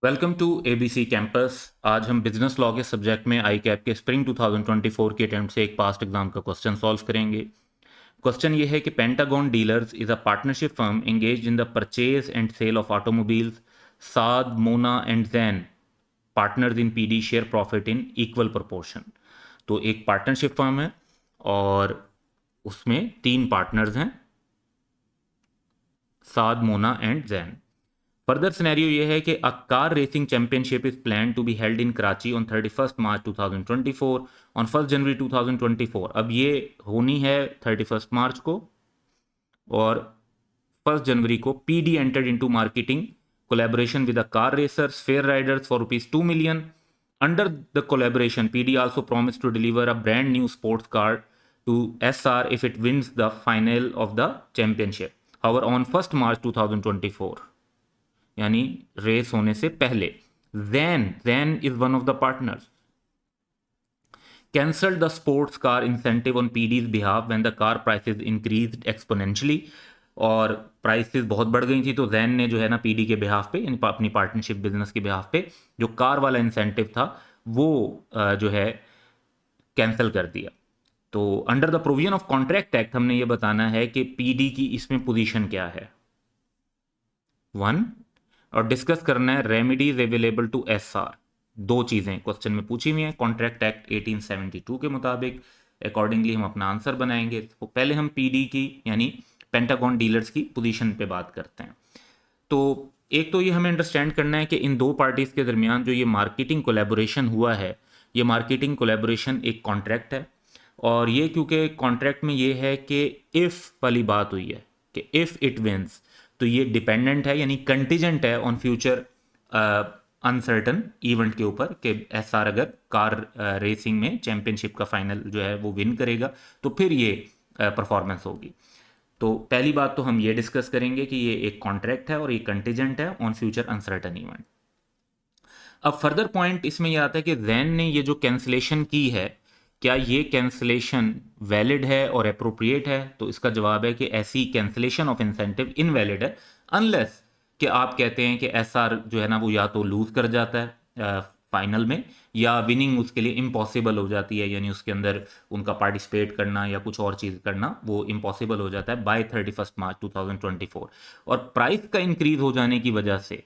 Welcome to ABC campus. आज हम business law के सब्जेक्ट में आई कैप के स्प्रिंग 2024 के अटेम्प्ट से एक पास्ट एग्जाम का क्वेश्चन सॉल्व करेंगे। क्वेश्चन ये है कि Pentagon dealers is a partnership firm engaged in the purchase and sale of automobiles. Saad, Mona and Jain partners in PD share profit in equal proportion. तो एक पार्टनरशिप फर्म है और उसमें तीन पार्टनर्स हैं, Saad, Mona and Jain. Further scenario ये है कि a car racing championship is plan to be held in Karachi on 31 March 2024 on 1 January 2024। अब ये होनी है 31 मार्च को और 1 जनवरी को। PD entered into marketing collaboration with the car racers fair Riders for ₹2 million। Under the collaboration, PD also promised to deliver a brand new sports car to SR if it wins the final of the championship. However, on 1st March 2024, यानी race होने से पहले, Jain is one of the partners cancelled the sports car incentive on PDs behalf when the car prices increased exponentially. और prices बहुत बढ़ गई थी तो जैन ने जो है ना पीडी के बिहाफ पे, यानी अपनी पार्टनरशिप बिजनेस के बिहाफ पे जो कार वाला इंसेंटिव था वो जो है कैंसिल कर दिया। तो under the provision of contract act हमने ये बताना है कि पीडी की इसमें पोजीशन क्या है, 1। और डिस्कस करना है रेमेडीज अवेलेबल टू एसआर। दो चीज़ें क्वेश्चन में पूछी हुई हैं कॉन्ट्रैक्ट एक्ट 1872 के मुताबिक। अकॉर्डिंगली हम अपना आंसर बनाएंगे। तो पहले हम पीडी की यानी पेंटागन डीलर्स की पोजीशन पे बात करते हैं। तो एक तो ये हमें अंडरस्टैंड करना है कि इन दो पार्टीज़ के दरमियान जो ये मार्केटिंग कोलैबोरेशन हुआ है, ये मार्केटिंग कोलैबोरेशन एक कॉन्ट्रैक्ट है। और ये क्योंकि कॉन्ट्रैक्ट में ये है कि इफ़ वाली बात हुई है कि इफ़ इट विंस, तो ये डिपेंडेंट है यानी कंटीजेंट है ऑन फ्यूचर अनसर्टन इवेंट के ऊपर कि एसआर अगर कार रेसिंग में चैंपियनशिप का फाइनल जो है वो विन करेगा तो फिर ये परफॉर्मेंस होगी। तो पहली बात तो हम ये डिस्कस करेंगे कि ये एक कॉन्ट्रैक्ट है और ये कंटीजेंट है ऑन फ्यूचर अनसर्टन इवेंट। अब फर्दर पॉइंट इसमें यह आता है कि जैन ने ये जो कैंसलेशन की है, क्या ये कैंसलेशन वैलिड है और अप्रोप्रिएट है? तो इसका जवाब है कि ऐसी कैंसलेशन ऑफ इंसेंटिव इनवैलिड है अनलेस कि आप कहते हैं कि एसआर जो है ना वो या तो लूज कर जाता है फाइनल में या विनिंग उसके लिए इम्पॉसिबल हो जाती है, यानी उसके अंदर उनका पार्टिसिपेट करना या कुछ और चीज़ करना वो इम्पॉसिबल हो जाता है बाय 31 मार्च 2024। और प्राइस का इंक्रीज हो जाने की वजह से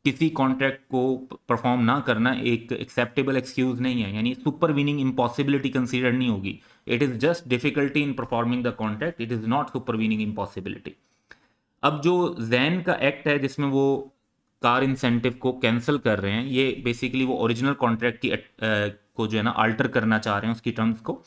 किसी कॉन्ट्रैक्ट को परफॉर्म ना करना एक एक्सेप्टेबल एक्सक्यूज नहीं है, यानी सुपर विनिंग इम्पॉसिबिलिटी कंसीडर नहीं होगी। It is just difficulty in performing the contract, it is not super winning impossibility. अब जो जैन का एक्ट है जिसमें वो कार इंसेंटिव को कैंसिल कर रहे हैं, ये बेसिकली वो ओरिजिनल कॉन्ट्रैक्ट की को जो है ना अल्टर करना चाह रहे हैं उसकी टर्म्स को।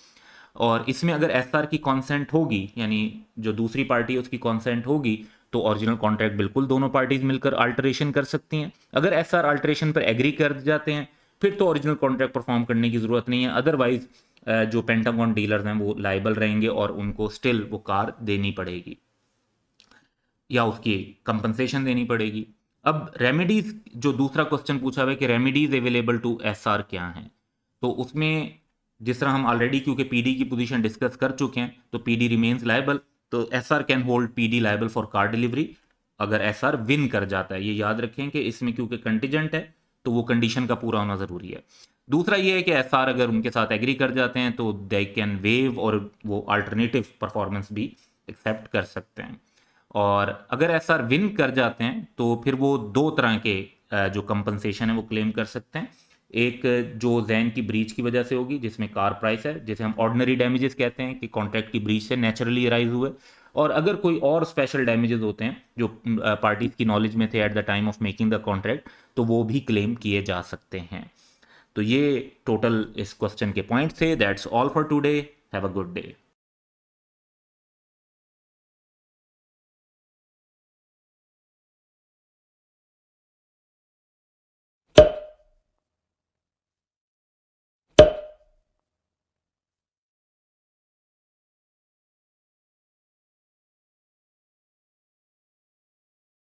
और इसमें अगर एसआर की कॉन्सेंट होगी यानी जो दूसरी पार्टी है उसकी कॉन्सेंट होगी तो ओरिजिनल कॉन्ट्रैक्ट बिल्कुल दोनों पार्टीज मिलकर अल्टरेशन कर सकती हैं। अगर एसआर अल्टरेशन पर एग्री कर जाते हैं फिर तो ओरिजिनल कॉन्ट्रैक्ट परफॉर्म करने की ज़रूरत नहीं है। अदरवाइज जो पेंटागन डीलर्स हैं वो लाइबल रहेंगे और उनको स्टिल वो कार देनी पड़ेगी या उसकी कंपनसेशन देनी पड़ेगी। अब रेमेडीज जो दूसरा क्वेश्चन पूछा हुआ है कि रेमेडीज अवेलेबल टू एसआर क्या हैं, तो उसमें जिस तरह हम ऑलरेडी क्योंकि पीडी की पोजीशन डिस्कस कर चुके हैं तो पीडी रिमेन्स लायबल, तो SR can hold PD liable for car delivery अगर एसआर विन कर जाता है। ये याद रखें कि इसमें क्योंकि कंटीजेंट है तो वो कंडीशन का पूरा होना ज़रूरी है। दूसरा ये है कि एसआर अगर उनके साथ एग्री कर जाते हैं तो दे कैन वेव और वो अल्टरनेटिव परफॉर्मेंस भी एक्सेप्ट कर सकते हैं। और अगर एसआर विन कर जाते हैं तो फिर वो दो तरह के जो कंपनसेशन है वो क्लेम कर सकते हैं। एक जो जैन की ब्रीच की वजह से होगी जिसमें कार प्राइस है, जिसे हम ऑर्डिनरी डैमेजेस कहते हैं कि कॉन्ट्रैक्ट की ब्रीच से नेचुरली अराइज हुए। और अगर कोई और स्पेशल डैमेजेस होते हैं जो पार्टीज की नॉलेज में थे at the time of making the contract, तो वो भी क्लेम किए जा सकते हैं। तो ये टोटल इस क्वेश्चन के पॉइंट थे। That's all for today. Have a good day.